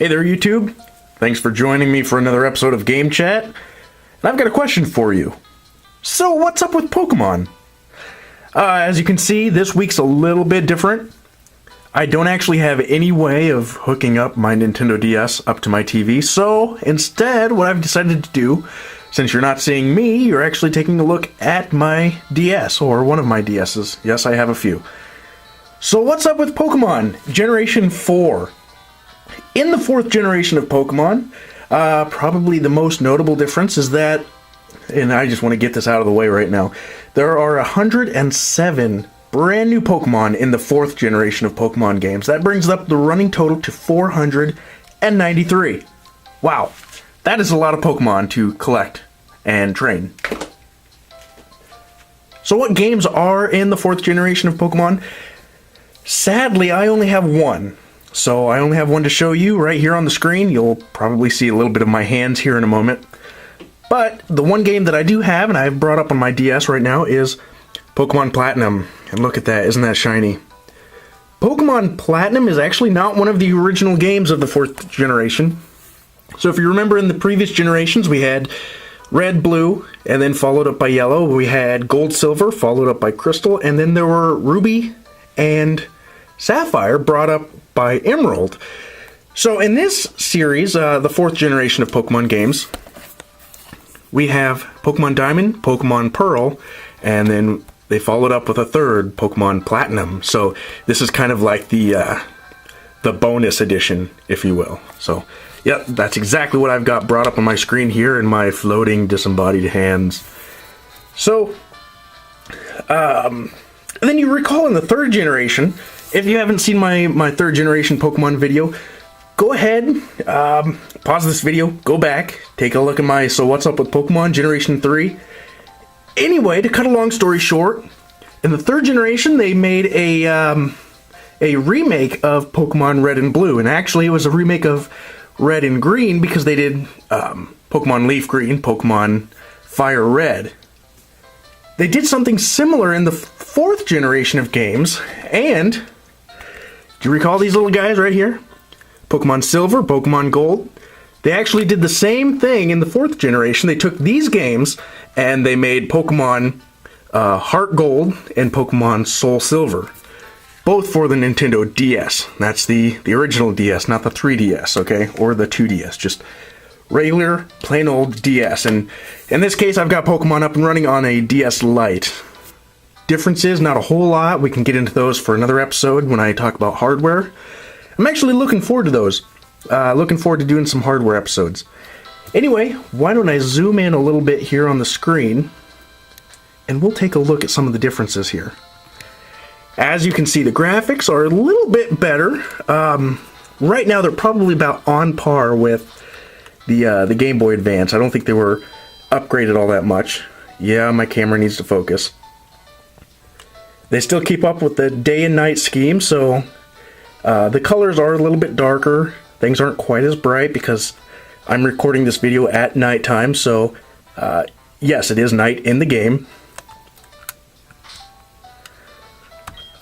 Hey there, YouTube. Thanks for joining me for another episode of Game Chat. And I've got a question for you. So, what's up with Pokemon? As you can see, this week's a little bit different. I don't actually have any way of hooking up my Nintendo DS up to my TV, so instead, what I've decided to do, since you're not seeing me, you're actually taking a look at my DS, or one of my DSs. Yes, I have a few. So, what's up with Pokemon? Generation 4. In the fourth generation of Pokemon, probably the most notable difference is that, and I just want to get this out of the way right now, there are 107 brand new Pokemon in the fourth generation of Pokemon games. That brings up the running total to 493. Wow, that is a lot of Pokemon to collect and train. So what games are in the fourth generation of Pokemon? Sadly, I only have one. So I only have one to show you right here on the screen. You'll probably see a little bit of my hands here in a moment. But the one game that I do have, and I've brought up on my DS right now, is Pokemon Platinum. And look at that, isn't that shiny? Pokemon Platinum is actually not one of the original games of the fourth generation. So if you remember in the previous generations, we had Red, Blue, and then followed up by Yellow. We had Gold, Silver, followed up by Crystal, and then there were Ruby and Sapphire brought up by Emerald. So in this series, the fourth generation of Pokemon games, we have Pokemon Diamond, Pokemon Pearl, and then they followed up with a third, Pokemon Platinum. So this is kind of like the bonus edition, if you will. So, yep, that's exactly what I've got brought up on my screen here in my floating disembodied hands. So, then you recall in the third generation, if you haven't seen my third generation Pokemon video, go ahead, pause this video, go back, take a look at my So What's Up with Pokemon Generation 3. Anyway, to cut a long story short, in the third generation they made a remake of Pokemon Red and Blue, and actually it was a remake of Red and Green because they did Pokemon Leaf Green, Pokemon Fire Red. They did something similar in the fourth generation of games, and do you recall these little guys right here? Pokemon Silver, Pokemon Gold. They actually did the same thing in the fourth generation. They took these games and they made Pokemon Heart Gold and Pokemon Soul Silver. Both for the Nintendo DS. That's the original DS, not the 3DS, okay? Or the 2DS, just regular, plain old DS. And in this case, I've got Pokemon up and running on a DS Lite. Differences, not a whole lot. We can get into those for another episode when I talk about hardware. I'm actually looking forward to those. Looking forward to doing some hardware episodes. Anyway, why don't I zoom in a little bit here on the screen, and we'll take a look at some of the differences here. As you can see, the graphics are a little bit better. Right now, they're probably about on par with the Game Boy Advance. I don't think they were upgraded all that much. Yeah, my camera needs to focus. They still keep up with the day and night scheme, so the colors are a little bit darker. Things aren't quite as bright because I'm recording this video at nighttime, so yes, it is night in the game.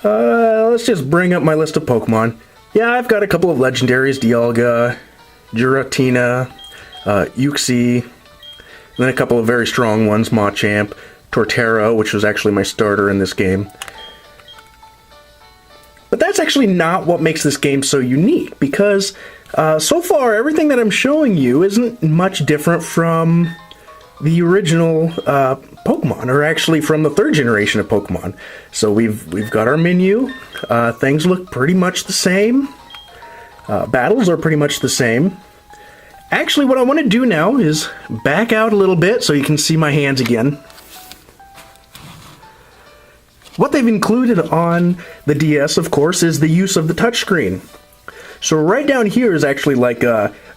Let's just bring up my list of Pokemon. Yeah, I've got a couple of legendaries, Dialga, Giratina, Uxie, and then a couple of very strong ones, Machamp, Torterra, which was actually my starter in this game. But that's actually not what makes this game so unique, because so far everything that I'm showing you isn't much different from the original Pokemon, or actually from the third generation of Pokemon. So we've got our menu. Things look pretty much the same. Battles are pretty much the same. Actually, what I want to do now is back out a little bit so you can see my hands again. What they've included on the DS, of course, is the use of the touchscreen. So right down here is actually like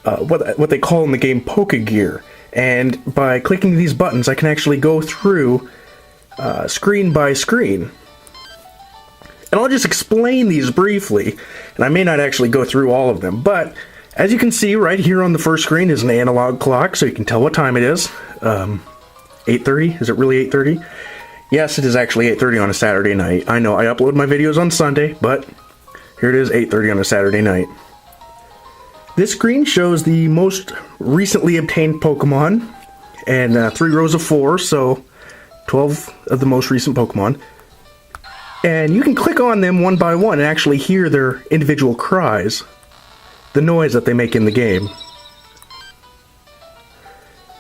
what they call in the game Pokegear. And by clicking these buttons, I can actually go through screen by screen. And I'll just explain these briefly, and I may not actually go through all of them, but as you can see right here on the first screen is an analog clock, so you can tell what time it is. 8:30? Is it really 8:30? Yes, it is actually 8:30 on a Saturday night. I know I upload my videos on Sunday, but here it is, 8:30 on a Saturday night. This screen shows the most recently obtained Pokemon, and 3 rows of 4, so 12 of the most recent Pokemon. And you can click on them one by one and actually hear their individual cries, the noise that they make in the game.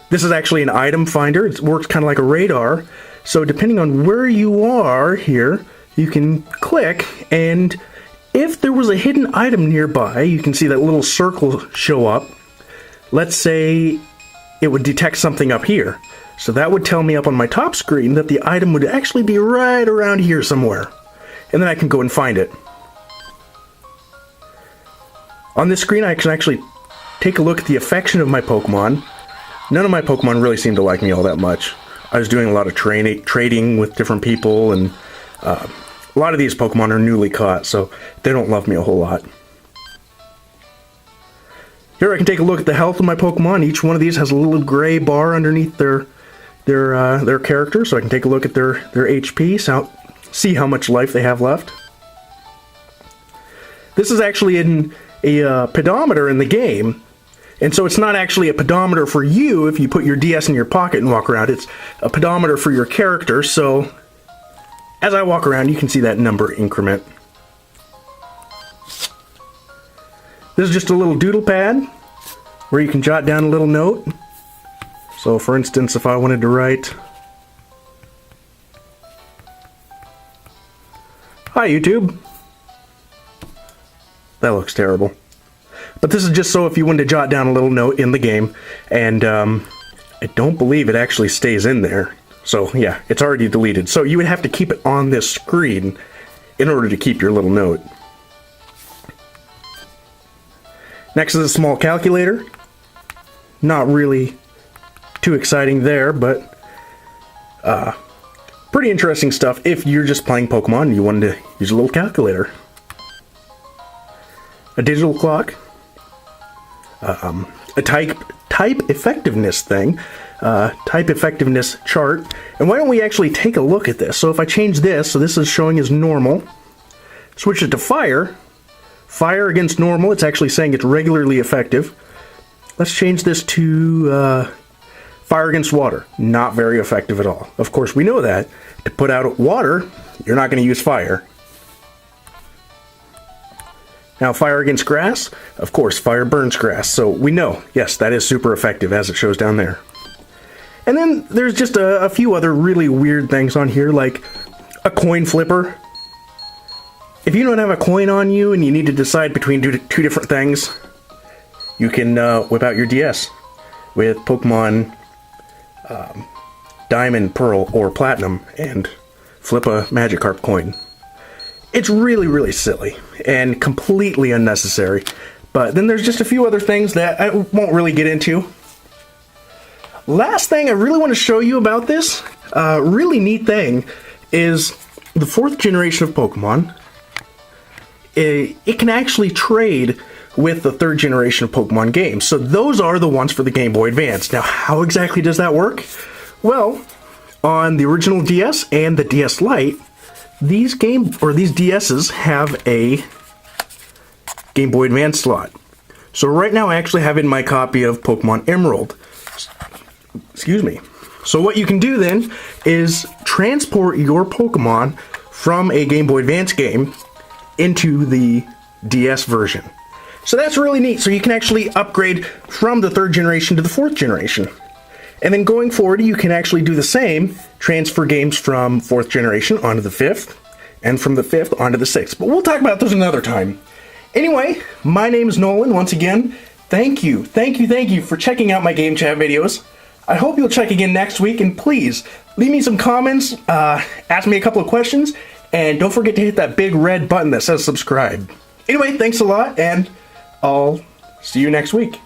This is actually an item finder. It works kind of like a radar, so depending on where you are here, you can click, and if there was a hidden item nearby, you can see that little circle show up. Let's say it would detect something up here. So that would tell me up on my top screen that the item would actually be right around here somewhere. And then I can go and find it. On this screen, I can actually take a look at the affection of my Pokemon. None of my Pokemon really seem to like me all that much. I was doing a lot of trading with different people, and a lot of these Pokemon are newly caught, so they don't love me a whole lot. Here I can take a look at the health of my Pokemon. Each one of these has a little gray bar underneath their character, so I can take a look at their HP, see how much life they have left. This is actually a pedometer in the game, and so it's not actually a pedometer for you if you put your DS in your pocket and walk around. It's a pedometer for your character, so as I walk around, you can see that number increment. This is just a little doodle pad where you can jot down a little note. So for instance, if I wanted to write, "Hi YouTube." That looks terrible. But this is just so if you wanted to jot down a little note in the game, and I don't believe it actually stays in there. So yeah, it's already deleted. So you would have to keep it on this screen in order to keep your little note. Next is a small calculator. Not really too exciting there, but pretty interesting stuff if you're just playing Pokemon and you wanted to use a little calculator. A digital clock. A type effectiveness thing. Type effectiveness chart. And why don't we actually take a look at this? So if I change this, so this is showing as normal, switch it to fire. Fire against normal, it's actually saying it's regularly effective. Let's change this to fire against water. Not very effective at all. Of course, we know that. To put out water, you're not going to use fire. Now, fire against grass, of course, fire burns grass. So we know, yes, that is super effective as it shows down there. And then there's just a few other really weird things on here, like a coin flipper. If you don't have a coin on you and you need to decide between two different things, you can whip out your DS with Pokemon Diamond, Pearl, or Platinum and flip a Magikarp coin. It's really, really silly and completely unnecessary. But then there's just a few other things that I won't really get into. Last thing I really want to show you about this, really neat thing, is the 4th generation of Pokemon. It can actually trade with the 3rd generation of Pokemon games. So those are the ones for the Game Boy Advance. Now, how exactly does that work? Well, on the original DS and the DS Lite, these DSs have a Game Boy Advance slot. So right now I actually have in my copy of Pokemon Emerald. Excuse me. So what you can do then is transport your Pokemon from a Game Boy Advance game into the DS version. So that's really neat. So you can actually upgrade from the 3rd generation to the 4th generation. And then going forward, you can actually do the same, transfer games from 4th generation onto the 5th, and from the 5th onto the 6th. But we'll talk about those another time. Anyway, my name is Nolan. Once again, thank you for checking out my Game Chat videos. I hope you'll check again next week, and please leave me some comments, ask me a couple of questions, and don't forget to hit that big red button that says subscribe. Anyway, thanks a lot, and I'll see you next week.